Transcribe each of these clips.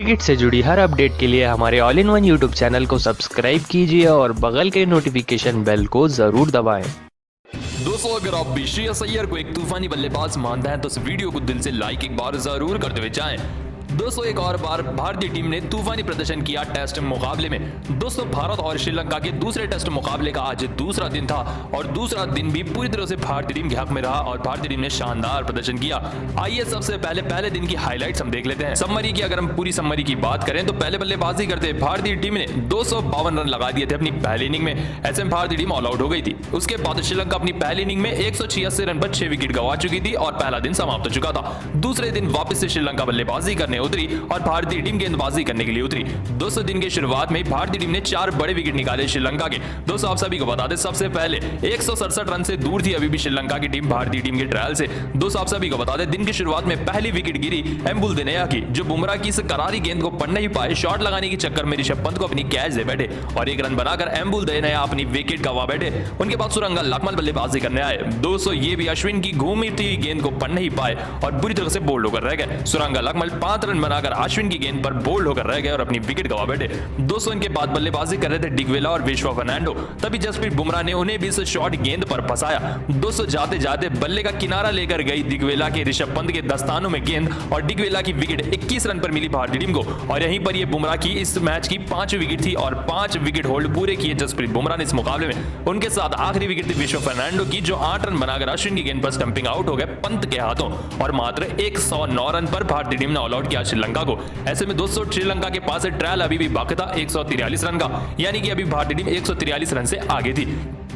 Cricket से जुड़ी हर update के लिए हमारे all in one YouTube channel को सब्सक्राइब कीजिए और बगल के नोटिफिकेशन बेल को जरूर दबाएं। दोस्तों, अगर आप भी श्रेयस अय्यर को एक तूफानी बल्लेबाज मानते हैं तो इस वीडियो को दिल से लाइक एक बार जरूर करते हुए जाएं। दोस्तों, एक और बार भारतीय टीम ने तूफानी प्रदर्शन किया टेस्ट मुकाबले में। दोस्तों, भारत और श्रीलंका के दूसरे टेस्ट मुकाबले का आज दूसरा दिन था और दूसरा दिन भी पूरी तरह से भारतीय टीम के हक में रहा और भारतीय टीम ने शानदार प्रदर्शन किया। आइए सबसे पहले दिन की हाईलाइट्स हम देख लेते हैं। समरी की अगर हम पूरी समरी की बात करें तो पहले बल्लेबाजी करते भारतीय टीम ने 252 रन लगा दिए थे अपनी पहली इनिंग में। ऐसे में भारतीय टीम ऑल आउट हो गई थी। उसके बाद श्रीलंका अपनी पहली इनिंग में 186 रन पर 6 विकेट गंवा चुकी थी और पहला दिन समाप्त हो चुका था। दूसरे दिन वापस से श्रीलंका बल्लेबाजी करने उतरी और भारतीय टीम गेंदबाजी करने के लिए उतरी। दोस्तों, दिन के शुरुआत में भारतीय टीम ने 4 बड़े विकेट निकाले श्रीलंका के। दोस्तों, आप सभी को बता दें सबसे पहले 167 रन से दूर थी अभी भी श्रीलंका की टीम भारतीय टीम के ट्रायल से। दोस्तों, आप सभी को बता दें दिन की शुरुआत में पहली विकेट गिरी एम्बुल दिनेया की, जो बुमराह की इस करारी गेंद को पढ़ नहीं पाए। शॉट लगाने के चक्कर में ऋषभ पंत को अपनी कैच दे बैठे और एक रन बनाकर एम्बुल दिनेया अपनी विकेट गंवा बैठे। उनके बाद सुरंगा लक्ष्मण बल्लेबाजी करने आए। दोस्तों, ये भी अश्विन की घूमी थी गेंद को पढ़ नहीं पाए और बुरी तरह से बोल्ड होकर रह गए। सुरंगा लक्ष्मण 5 रन बनाकर अश्विन की गेंद पर बोल्ड होकर रह गए और अपनी विकेट गंवा बैठे। दोस्तों, इनके बाद बल्लेबाजी कर रहे थे डिगवेला और विश्व फर्नांडो। तभी जसप्रीत बुमराह ने उन्हें भी इस शॉट गेंद पर फंसाया। दोस्तों, जाते जाते बल्ले का किनारा लेकर गई दिगवेला के ऋषभ पंत के दस्तानों में गेंद और डिगवेला की विकेट 21 रन पर मिली भारतीय टीम को। और यहीं पर यह बुमराह की इस मैच की 5 विकेट थी और 5 विकेट होल्ड पूरे किए जसप्रीत बुमराह ने इस मुकाबले में। उनके साथ आखिरी विकेट थी विश्व फर्नांडो की, जो 8 रन बनाकर अश्विन की गेंद पर स्टंपिंग आउट हो गए पंत के हाथों और मात्र 109 रन पर भारतीय टीम ने ऑल आउट किया श्रीलंका को। ऐसे में दोस्तों, श्रीलंका के पास ट्रायल अभी भी बाकी था 143 रन का, यानी कि अभी भारतीय टीम 143 रन से आगे थी।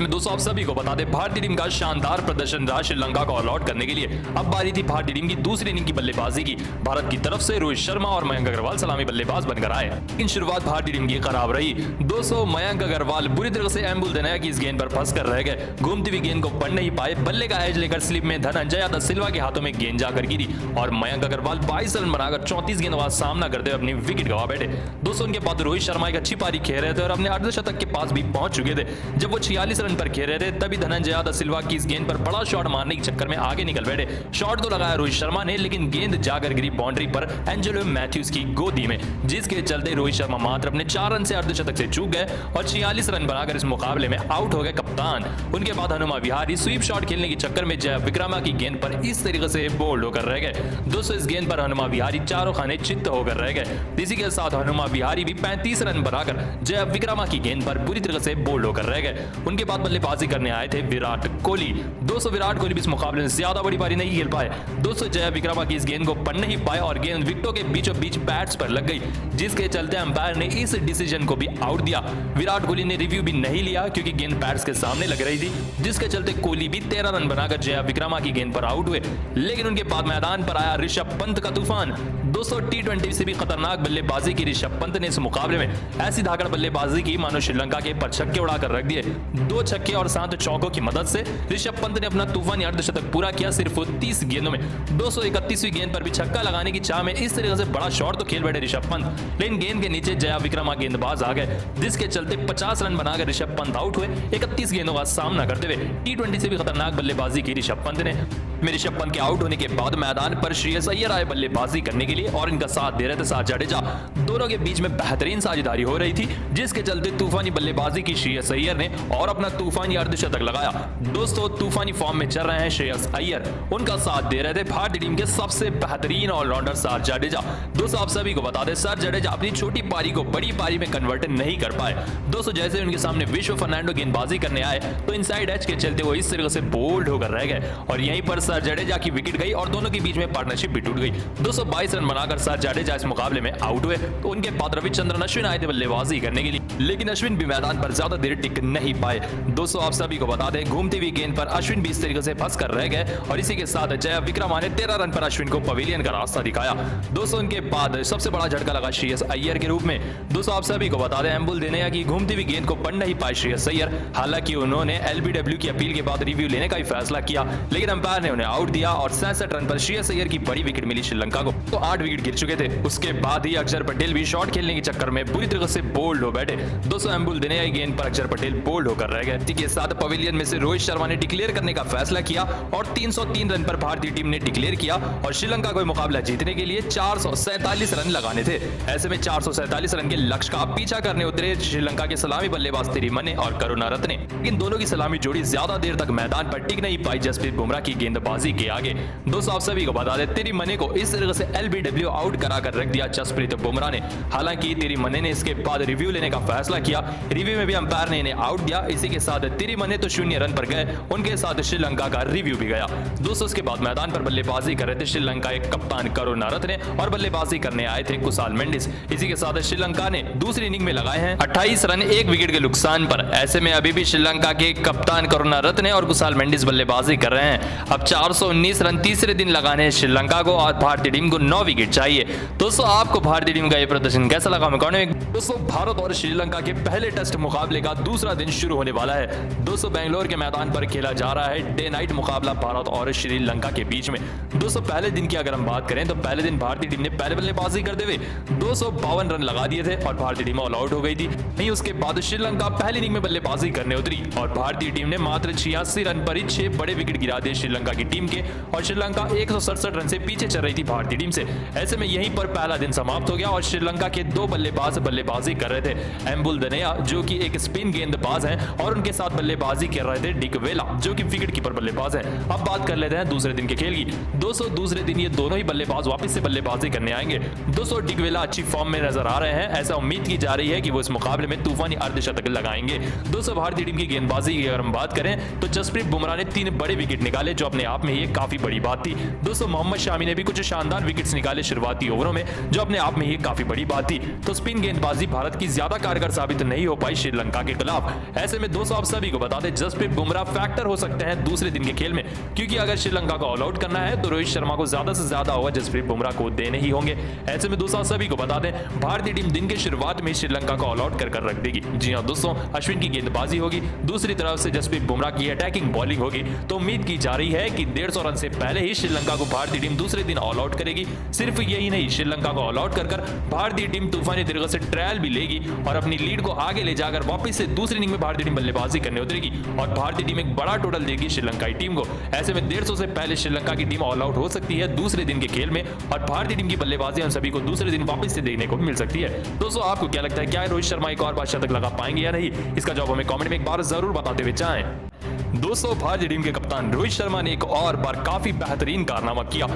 दोस्तों, आप सभी को बता दें भारतीय टीम का शानदार प्रदर्शन रहा श्रीलंका को ऑल आउट करने के लिए। अब बारी थी भारतीय टीम की दूसरी इनिंग की बल्लेबाजी की। भारत की तरफ से रोहित शर्मा और मयंक अग्रवाल सलामी बल्लेबाज बनकर आए। इन शुरुआत भारतीय टीम की खराब रही। दोस्तों, मयंक अग्रवाल बुरी तरह से एम्बुल दिनेया की इस गेंद पर फंस कर रह गए। घूमती हुई गेंद को पढ़ नहीं पाए। बल्ले का एज लेकर स्लिप में धनंजय दा सिल्वा के हाथों में गेंद जाकर गिरी और मयंक अग्रवाल 22 रन बनाकर 34 गेंद का सामना करते हुए अपनी विकेट गंवा बैठे। दोस्तों, उनके बाद रोहित शर्मा एक अच्छी पारी खेल रहे थे और अपने अर्धशतक के पास भी पहुंच चुके थे। जब वो 46 रन पर खेल रहे थे तभी धनंजय दा सिल्वा की इस गेंद पर बड़ा शॉट मारने के चक्कर में आगे निकल बैठे। शॉट तो लगाया रोहित शर्मा ने, लेकिन गेंद जाकर गिरी बाउंड्री पर एंजेलो मैथ्यूज की गोदी में, जिसके चलते रोहित शर्मा मात्र अपने 4 रन से अर्धशतक से चूक गए और 46 रन बनाकर इस मुकाबले में आउट हो गए कप्तान। उनके बाद हनुमा विहारी स्वीप शॉट खेलने के चक्कर में जय विक्रमा की गेंद पर इस तरीके से बोल्ड होकर रह गए। दोस्तों, इस गेंद पर हनुमा विहारी चारों खाने चित्त होकर रह गए। इसी के साथ हनुमा विहारी भी 35 रन बनाकर जय विक्रमा की गेंद पर बुरी तरह से बोल्ड होकर रह गए। उनके बाद बल्लेबाजी करने आए थे विराट कोहली। दोस्तों, विराट कोहली भी इस मुकाबले में ज्यादा बड़ी पारी नहीं खेल पाए। दोस्तों, जय विक्रमा की इस गेंद को पढ़ नहीं पाए और गेंद विकेटों के बीचों बीच बैट्स पर लग गई, जिसके चलते अंपायर ने इस डिसीजन को भी आउट दिया। विराट कोहली ने रिव्यू भी नहीं लिया क्योंकि गेंद बैट्स के सामने लग रही थी, जिसके चलते कोहली भी 13 रन बनाकर जय विक्रमा की गेंद पर आउट हुए। लेकिन उनके बाद मैदान पर आया ऋषभ पंत का तूफान। दोस्तों, T20 से भी खतरनाक बल्लेबाजी की ऋषभ पंत ने इस मुकाबले में ऐसी धाकड़ बल्लेबाजी की मानो श्रीलंका के पर छक्के उड़ाकर रख दिए। 2 छक्के और 7 चौकों की मदद से ऋषभ पंत ने अपना तूफानी अर्धशतक पूरा किया सिर्फ 30 गेंदों में। 231वीं गेंद पर भी छक्का लगाने की चाह में इस तरीके से बड़ा शॉट तो खेल बैठे ऋषभ पंत, लेकिन गेंद के नीचे जया विक्रमा गेंदबाज आ गए, जिसके चलते 50 रन बनाकर ऋषभ पंत आउट हुए 31 गेंदों का सामना करते हुए। T20 से भी खतरनाक बल्लेबाजी की ऋषभ पंत ने। ऋषभ पंत के आउट होने के बाद मैदान पर श्रेयस अय्यर आए बल्लेबाजी करने के लिए और इनका साथ दे रहे थे साथ जडेजा। दोनों के बीच में बेहतरीन साझेदारी हो रही थी, जिसके चलते तूफानी बल्लेबाजी की श्रेयस अय्यर ने और अपना तूफानी अर्धशतक लगाया। दोस्तों, तूफानी फॉर्म में चल रहे हैं श्रेयस अय्यर। उनका साथ दे रहे थे भारतीय टीम के सबसे बेहतरीन ऑलराउंडर सर जडेजा। दोस्तों, आप सभी को बता दें सर जडेजा अपनी छोटी पारी को बड़ी पारी में कन्वर्ट नहीं कर पाए। दोस्तों, जैसे उनके सामने विश्व फर्नांडो गेंदबाजी करने आए तो इनसाइड एज के चलते वो इस तरीके से बोल्ड होकर रह गए और यहीं पर सर जडेजा की विकेट गई और दोनों के बीच में पार्टनरशिप भी टूट गई। 222 रन बनाकर सर जडेजा इस मुकाबले में आउट हुए। तो उनके बाद रविचंद्रन अश्विन आए थे बल्लेबाजी करने के लिए, लेकिन अश्विन भी मैदान पर ज्यादा देर टिक नहीं पाए। दोस्तों, आप सभी को बता दें घूमती हुई गेंद पर अश्विन भी इस तरीके से फंस कर रह गए और इसी के साथ जय विक्रमा ने 13 रन पर अश्विन को पवेलियन का रास्ता दिखाया। दोस्तों, उनके बाद सबसे बड़ा झटका लगा श्रेयस अय्यर के रूप में। दोस्तों, आप सभी को बता दें एम्बुल दिनेया की घूमती हुई गेंद को पढ़ नहीं पाए श्रेयस अय्यर। हालांकि उन्होंने LBW की अपील के बाद रिव्यू लेने का ही फैसला किया, लेकिन अंपायर ने उन्हें आउट दिया और 67 रन पर श्रेयस अय्यर की बड़ी विकेट मिली श्रीलंका को। तो 8 विकेट गिर चुके थे। उसके बाद ही अक्षर पटेल भी शॉट खेलने के चक्कर में बुरी तरह से बोल्ड हो बैठे। 200 एम्बुल देने आई गेंद पर अक्षर पटेल बोल्ड होकर रह गए। के साथ पवेलियन में से रोहित शर्मा ने डिक्लेयर करने का फैसला किया और 303 रन पर भारतीय टीम ने डिक्लेयर किया और श्रीलंका को मुकाबला जीतने के लिए 447 रन लगाने थे। ऐसे में 447 रन के लक्ष्य का पीछा करने उतरे श्रीलंका के सलामी बल्लेबाज तिरिमने और करुणारत्ने। इन दोनों की सलामी जोड़ी ज्यादा देर तक मैदान पर टिक नहीं पाई जसप्रीत बुमराह की गेंदबाजी के आगे। दोस्तों आप सभी को बता दें, तिरिमने को इस तरह से LBW आउट कराकर रख दिया जसप्रीत बुमराह ने। हालांकि तिरिमने ने इसके बाद रिव्यू लेने का फैसला किया। रिव्यू में भी अंपायर ने इन्हें आउट दिया। इसी के साथ तिरिमने तो 0 रन पर गए, उनके साथ श्रीलंका का रिव्यू भी गया। दोस्तों उसके बाद मैदान पर बल्लेबाजी कर रहे थे श्रीलंका के कप्तान करुणारत्ने और बल्लेबाजी करने आए थे कुशाल मेंडिस। इसी के साथ श्रीलंका ने दूसरी इनिंग में लगाए हैं 28 रन 1 विकेट के नुकसान पर। ऐसे में अभी भी श्रीलंका के कप्तान करुणारत्ने और कुशाल मेंडिस बल्लेबाजी कर रहे हैं। अब 419 रन तीसरे दिन लगाने हैं श्रीलंका को और भारतीय टीम को 9 विकेट चाहिए। दोस्तों आपको भारतीय टीम का यह प्रदर्शन कैसा लगा हमें कमेंट में। दोस्तों भारत और श्रीलंका के पहले टेस्ट मुकाबले का दूसरा दिन शुरू होने वाला है। दोस्तों बेंगलोर के मैदान पर खेला जा रहा है डे नाइट मुकाबला भारत और श्रीलंका के बीच में। दोस्तों पहले दिन की अगर हम बात करें तो पहले दिन भारतीय टीम ने पहले बल्लेबाजी करते हुए 252 रन लगा दिए थे और भारतीय टीम ऑल आउट हो गई थी। नहीं उसके बाद श्रीलंका पहली इनिंग में बल्लेबाजी करने उतरी और भारतीय टीम ने मात्र 86 रन पर ही 6 बड़े विकेट गिरा दिए श्रीलंका की टीम के और श्रीलंका 167 रन से पीछे चल रही थी भारतीय टीम से। ऐसे में यहीं पर पहला दिन समाप्त हो गया और श्रीलंका के 2 बल्लेबाज बल्लेबाजी कर रहे थे। एम्बुल दनेया जो कि एक स्पिन गेंदबाज हैं और उनके साथ बल्लेबाजी कर रहे थे डिक वेला जो कि विकेट कीपर बल्लेबाज है। अब बात कर लेते हैं दूसरे दिन के खेल की। दोस्तों दूसरे दिन ये दोनों ही बल्लेबाज वापस से बल्लेबाजी करने आएंगे। दोस्तों डिक वेला अच्छी फॉर्म में नजर आ रहे हैं। ऐसा उम्मीद की जा रही है कि वो इस मुकाबले में तूफानी अर्धशतक लगाएंगे। दोस्तों भारतीय टीम की गेंदबाजी की अगर हम बात करें तो जसप्रीत बुमराह ने 3 बड़े विकेट निकाले जो अपने आप में ही काफी बड़ी बात थी। दोस्तों मोहम्मद शामी ने भी कुछ शानदार विकेट्स निकाले शुरुआती ओवरों में जो अपने आप में ही काफी बड़ी बात थी। तो स्पिन गेंदबाजी भारत की ज्यादा कारगर साबित नहीं हो पाई श्रीलंका के खिलाफ। ऐसे में दोस्तों आप सभी को बता दें जसप्रीत बुमराह फैक्टर हो सकते हैं दूसरे दिन के खेल में, क्योंकि अगर श्रीलंका को ऑल आउट करना है तो रोहित शर्मा को ज्यादा से ज्यादा ओवर जसप्रीत बुमराह को देने ही होंगे। ऐसे में दोस्तों सभी को बता दें भारतीय टीम दिन के शुरुआत में श्रीलंका को ऑल आउट कर रख देगी। जी हां दोस्तों, अश्विन की गेंदबाजी होगी, दूसरी तरफ से जसप्रीत बुमराह की अटैकिंग बॉलिंग होगी। तो उम्मीद की जा रही है कि 150 रन से पहले ही श्रीलंका को भारतीय टीम दूसरे दिन ऑल आउट करेगी। सिर्फ यही नहीं, श्रीलंका को ऑल आउट कर भारतीय टीम तूफानी तरीके से ट्रायल भी लेगी और अपनी लीड को आगे ले जाकर वापस से दूसरी इनिंग में भारतीय टीम बल्लेबाजी करने उतरेगी और भारतीय टीम एक बड़ा टोटल देगी श्रीलंकाई टीम को। ऐसे में 150 से पहले श्रीलंका की टीम ऑल आउट हो सकती है दूसरे दिन के खेल में और भारतीय टीम की बल्लेबाजी हम सभी को दूसरे दिन वापस से देखने को मिल सकती है। दोस्तों आपको क्या लगता है, क्या रोहित शर्मा एक और बार शतक लगा पाएंगे या नहीं? इसका जवाब हमें कमेंट में एक बार जरूर बताते हुए जाएं। दोस्तों भारतीय टीम के कप्तान रोहित शर्मा ने एक और बार काफी बेहतरीन कारनामा किया।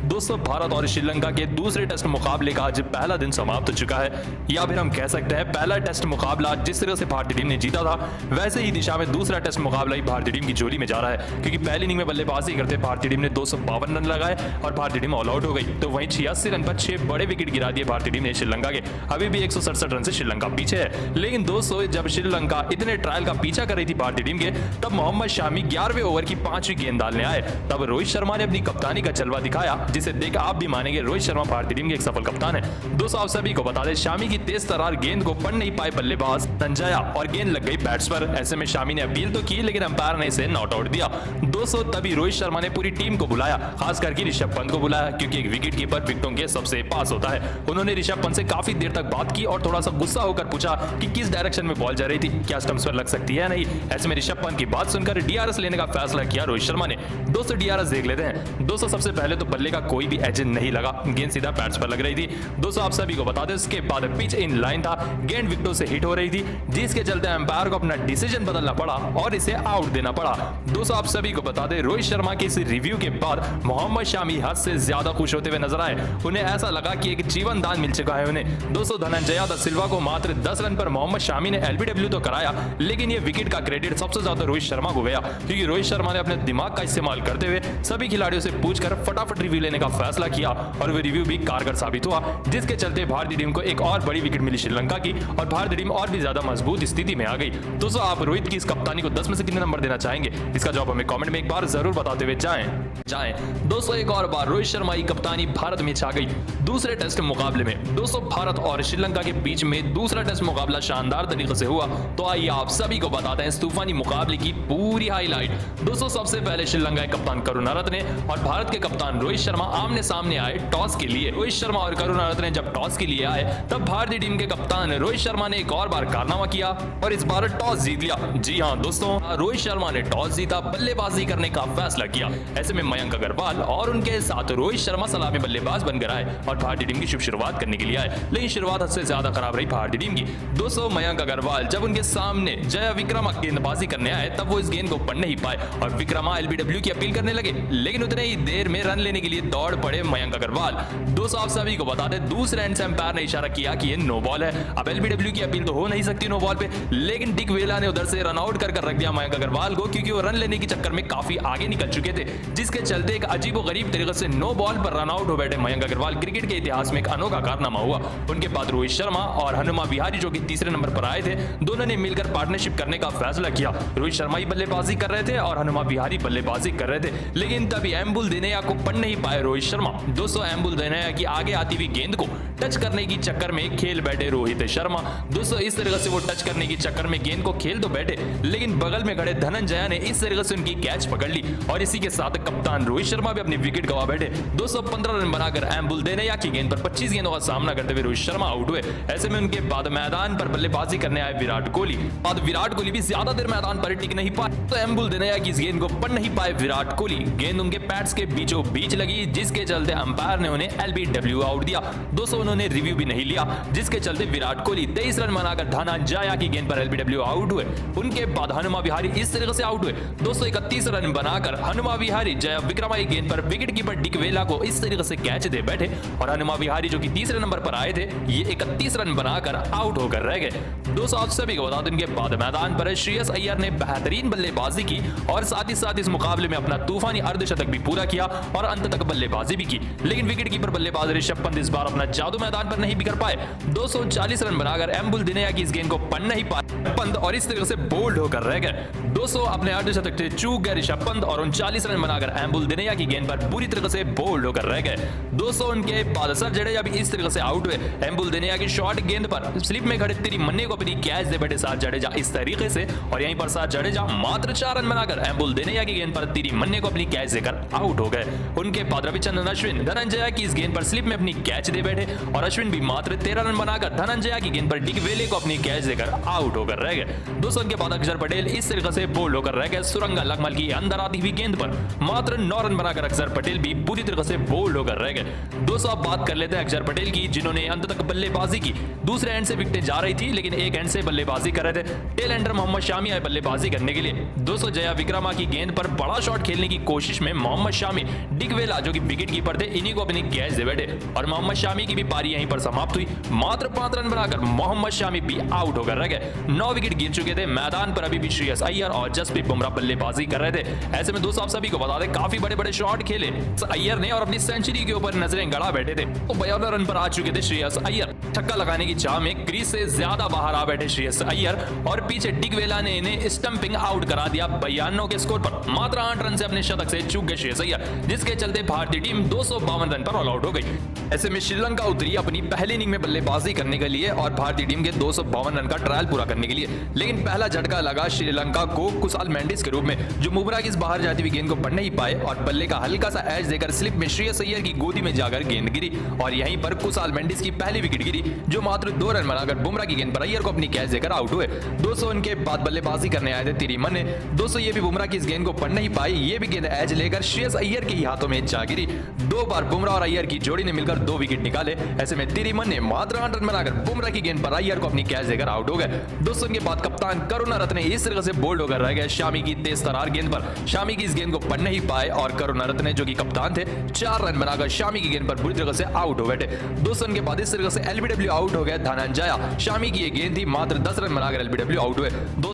दोस्तों भारत और श्रीलंका के दूसरे टेस्ट मुकाबले का आज पहला दिन समाप्त हो चुका है, या फिर हम कह सकते हैं पहला टेस्ट मुकाबला जिस तरह से भारतीय टीम ने जीता था वैसे ही दिशा में दूसरा टेस्ट मुकाबला ही भारतीय टीम की झोली में जा रहा है, क्योंकि पहली इनिंग में बल्लेबाजी करते भारतीय टीम ने 252 रन लगाए और भारतीय टीम ऑल आउट हो गई। तो वहीं 86 रन पर 6 बड़े विकेट गिरा दिए भारतीय टीम ने श्रीलंका के। अभी भी 167 रन से श्रीलंका पीछे है। लेकिन दोस्तों जब श्रीलंका इतने ट्रायल का पीछा कर रही थी भारतीय टीम के, तब मोहम्मद शामी 11वें ओवर की 5वीं गेंद डालने आए। तब रोहित शर्मा ने अपनी कप्तानी का जलवा दिखाया, जिसे देख आप भी मानेंगे रोहित शर्मा भारतीय टीम के एक सफल कप्तान है। दोस्तों आप सभी को बता दें शामी की तेज तर्रार गेंद को पढ़ नहीं पाए बल्लेबाज संजया और गेंद लग गई बैट्स पर। ऐसे में शामी ने अपील तो की लेकिन अंपायर ने इसे नॉट आउट दिया। दोस्तों तभी रोहित शर्मा ने पूरी टीम को बुलाया, खास करके ऋषभ पंत को बुलाया, क्योंकि एक विकेट कीपर विकेटों के सबसे पास होता है। उन्होंने ऋषभ पंत से काफी देर तक बात की और थोड़ा सा गुस्सा होकर पूछा कि किस डायरेक्शन में बॉल जा रही थी, क्या स्टंप्स पर लग सकती है नहीं। ऐसे में ऋषभ पंत की बात सुनकर डीआरएस लेने का फैसला किया रोहित शर्मा ने। दोस्तों डीआरएस देख लेते हैं। दोस्तों सबसे पहले तो बल्ले का कोई भी एज नहीं लगा, गेंद सीधा पैड्स पर लग रही थी। दोस्तों आप सभी को बता दें उसके बाद पिच इन लाइन था, गेंद विकेटों से हिट हो रही थी, जिसके चलते अंपायर को अपना डिसीजन बदलना पड़ा और इसे आउट देना पड़ा। दोस्तों आप सभी को बता दें रोहित शर्मा के इस रिव्यू के बाद मोहम्मद शामी हद से ज्यादा खुश होते हुए नजर आए। उन्हें ऐसा लगा कि एक जीवन दान मिल चुका है उन्हें। दोस्तों धनंजय दा सिल्वा को मात्र 10 रन पर मोहम्मद शामी ने एलबीडब्ल्यू तो कराया, लेकिन ये विकेट का क्रेडिट सबसे ज्यादा रोहित शर्मा को गया, क्योंकि रोहित शर्मा ने अपने दिमाग का इस्तेमाल करते हुए सभी खिलाड़ियों से पूछकर फटाफट रिव्यू लेने का फैसला किया और वो रिव्यू भी कारगर साबित हुआ, जिसके चलते भारतीय टीम को एक और बड़ी विकेट मिली श्रीलंका की और भारतीय टीम और भी ज्यादा मजबूत स्थिति में आ गई। दोस्तों आप रोहित की इस कप्तानी को 10 में से कितने नंबर देना चाहेंगे? इसका जवाब हमें कमेंट में एक बार जरूर बताते हुए जाएं। दोस्तों एक और बार रोहित शर्मा की कप्तानी भारत में छा गई दूसरे टेस्ट मुकाबले में। दोस्तों भारत और श्रीलंका के बीच में दूसरा टेस्ट मुकाबला शानदार तरीके से हुआ। तो आइए आप सभी को बताते हैं इस तूफानी मुकाबले की पूरी हाईलाइट। दोस्तों सबसे पहले श्रीलंका के कप्तान करुणारत्ने और भारत के कप्तान रोहित शर्मा आमने सामने आए टॉस के लिए। रोहित शर्मा और करुणारत्ने जब टॉस के लिए आए तब भारतीय टीम के कप्तान रोहित शर्मा ने एक और बार कारनामा किया और इस बार टॉस जीत लिया। जी हाँ दोस्तों, रोहित शर्मा ने टॉस जीता, बल्लेबाजी करने का फैसला किया। ऐसे में मयंक अग्रवाल और उनके साथ रोहित शर्मा सलामी बल्लेबाज बनकर आए और भारतीय टीम की शुभ शुरुआत करने के लिए आए, लेकिन शुरुआत हद से ज्यादा खराब रही भारतीय टीम की। दोस्तों, मयंक अग्रवाल जब उनके सामने जया विक्रमा गेंदबाजी करने आए तब वो इस गेंद को पढ़ नहीं पाए और विक्रमा एलबीडब्ल्यू की अपील करने लगे, लेकिन उतने ही देर में रन लेने के लिए दौड़ पड़े मयंक अग्रवाल। दोस्तों, आप सभी को बता दें, दूसरे एंड से अंपायर ने इशारा किया कि ये नो बॉल है। अब एलबीडब्ल्यू की अपील तो हो नहीं सकती नो बॉल पे, लेकिन डिक वेला ने उधर से रन आउट कर रख दिया मयंक अग्रवाल को, क्योंकि वो रन लेने के चक्कर में काफी आगे निकल चुके थे, जिसके चलते एक अजीबोगरीब तरीके से नो बॉल पर रन आउट हो बैठे मयंक अग्रवाल। क्रिकेट के इतिहास में एक अनोखा कारनामा हुआ। उनके बाद रोहित शर्मा और हनुमा विहारी जो कि तीसरे नंबर पर आए थे, दोनों ने मिलकर पार्टनरशिप करने का फैसला किया। रोहित शर्मा ही बल्लेबाजी कर रहे थे और हनुमा विहारी बल्लेबाजी कर रहे थे, लेकिन तभी एम्बुल देनेया को पढ़ नहीं पाए रोहित शर्मा। दोस्तों, एम्बुल देनेया की आगे आती हुई गेंद को टच करने की चक्कर में खेल बैठे रोहित शर्मा। दोस्तों, इस तरीके से वो टच करने की चक्कर में गेंद को खेल तो बैठे, लेकिन बगल में खड़े धनंजया ने इस तरीके से उनकी कैच पकड़ ली और इसी के साथ कप्तान रोहित शर्मा भी अपनी विकेट गवा बैठे। 215 रन बनाकर एम्बुल देनेया की गेंद पर 25 गेंदों का सामना करते हुए रोहित शर्मा आउट हुए। ऐसे में उनके बाद मैदान पर बल्लेबाजी करने आए विराट कोहली। बाद विराट कोहली भी ज्यादा देर मैदान पर टिक नहीं पाए, तो एम्बुल देनेया की इस गेंद को पढ़ नहीं पाए विराट कोहली। गेंद उनके पैड्स के बीचों बीच लगी, जिसके चलते अंपायर ने उन्हें एलबीडब्ल्यू आउट दिया। दोस्तों, उन्होंने रिव्यू भी नहीं लिया, जिसके चलते विराट कोहली 23 रन बनाकर धनंजया की गेंद पर एलबीडब्ल्यू आउट हुए। उनके बाद हनुमा विहारी इस तरीके से आउट हुए। दोस्तों, 31 रन बनाकर हनुमा विहारी जया विक्रमा की गेंद पर विकेट कीपर डिक वेला को इस तरीके से कैच दे बैठे और हनुमा विहारी जो कि तीसरे नंबर पर आए थे, ये 31 रन बनाकर आउट होकर रह गए। दोस्तों, आप सभी को बता दें, इनके बाद मैदान पर श्रेयस अय्यर ने बेहतरीन बल्लेबाजी की और साथ ही साथ इस मुकाबले में अपना तूफानी अर्धशतक भी पूरा किया और अंत तक बल्लेबाजी भी की, लेकिन विकेट कीपर बल्लेबाज ऋषभ पंत इस बार अपना जादू मैदान पर नहीं बिखर पाए। 240 रन बनाकर एम्बुल देनेया की इस गेंद को पढ़ नहीं पाए पंत और इस तरीके से बोल्ड होकर रह गए। दोस्तों, अपने अर्धशतक से चूक गए ऋषभ पंत और 39 रन बनाकर एम्बुल देनेया की गेंद पर बुरी तरीके से बोल्ड होकर रह गए। दोस्तों, उनके बाद सर जडेजा भी इस तरीके से आउट हुए। एम्बुल देनेया की शॉर्ट गेंद पर स्लिप में खड़े तिरिमन्ने को अपनी कैच दे बैठे साथ जडेजा इस तरीके से, और यहीं पर साथ जडेजा मात्र 4 रन बनाकर एम्बुल देनेया की गेंद पर तिरिमन्ने को अपनी कैच देकर आउट हो गए। उनके बाद रविचंद्रन अश्विन धनंजया की इस गेंद पर स्लिप में अपनी कैच दे बैठे और अश्विन भी मात्र 13 रन बनाकर धनंजया की गेंद पर डिक वेले को अपनी कैच देकर आउट होकर रह गए। दोस्तों, उनके बाद अक्षर पटेल इस तरीके से बोल्ड होकर रह गए। सुरंगा लकमल की अंदर आती हुई गेंद पर मात्र 9 रन बनाकर अक्षर पटेल भी बुरी तरीके से बोल्ड होकर रह गए। दोस्तों, अब बात कर लेते हैं अक्षर पटेल की, जिन्होंने अंत तक बल्लेबाजी की। दूसरे एंड से विकेटें जा रही थी, लेकिन एक एंड से बल्लेबाजी कर रहे थे। टेल एंडर मोहम्मद शामी आए बल्लेबाजी करने के लिए। दोस्तों, जया विक्रमा की गेंद पर बड़ा शॉट खेलने की कोशिश में मोहम्मद शामी, डिक वेला जो कि विकेट कीपर थे, इन्हीं को अपनी कैच दे बैठे और मोहम्मद शामी की भी पारी यहीं पर समाप्त हुई। मात्र 5 रन बनाकर मोहम्मद शामी भी आउट होकर रह गए। 9 विकेट गिर चुके थे। मैदान पर अभी भी श्रेयस अय्यर और जसप्रीत बुमराह बल्लेबाजी कर रहे थे। ऐसे में दोस्तों, आप सभी को बता दें, काफी बड़े बड़े शॉट खेले अय्यर ने और अपनी सेंचुरी के ऊपर नजरें गड़ा बैठे थे। तो 52 रन पर आ चुके थे श्रेयस अय्यर। छक्का लगाने की चाह में क्रीज से ज्यादा बाहर आ बैठे श्रेयस अय्यर और पीछे डिक वेला ने इन्हें स्टंपिंग आउट करा दिया 52 के स्कोर पर। मात्र 8 रन से अपने शतक से चूक गए श्रेयस अय्यर, जिसके चलते भारतीय टीम 252 रन पर ऑल आउट हो गई। ऐसे में श्रीलंका उतरी अपनी पहली इनिंग में बल्लेबाजी करने के लिए और भारतीय टीम के 252 रन का ट्रायल पूरा करने के लिए, लेकिन पहला झटका लगा श्रीलंका को कुशाल मेंडिस के रूप में, जो बुमराह की इस बाहर जाती हुई गेंद को पढ़ नहीं पाए और बल्ले का हल्का सा एज देकर स्लिप में श्रेयस अय्यर की गोदी में जाकर गेंद गिरी और यहीं पर कुशाल मेंडिस की पहली विकेट गिरी, जो मात्र 2 रन बनाकर बुमराह की गेंद पर अय्यर को अपनी कैच देकर आउट हुए। दोस्तों, उनके बाद बल्लेबाजी करने आए थे तिरिमन्ने। दोस्तों, ये भी बुमराह की इस गेंद को पढ़ नहीं पाई। ये भी गेंद एज लेकर श्रेयस अय्यर के हाथों में जा गिरी। 2 बार बुमराह और अय्यर की जोड़ी ने मिलकर 2 विकेट निकाले। ऐसे में तिरिमन्ने मात्र 8 रन बनाकर बुमराह की गेंद पर अय्यर को अपनी कैच देकर आउट हो गए। दोस्तों, इनके बाद कप्तान करुणारत्ने इस तरह से बोल्ड होकर रह गए शामी की तेज तरार गेंद पर। शामी की इस गेंद को पढ़ नहीं पाए और करुणारत्ने जो कि कप्तान थे 4 रन बनाकर शामी की गेंद पर बुरी तरह से आउट हो बैठे। दोस्तों, इनके बाद इस तरह से एलबीडब्ल्यू आउट हो गए धनंजया। शामी की ये गेंद थी, मात्र 10 रन बनाकर एलबीडब्ल्यू आउट हुए।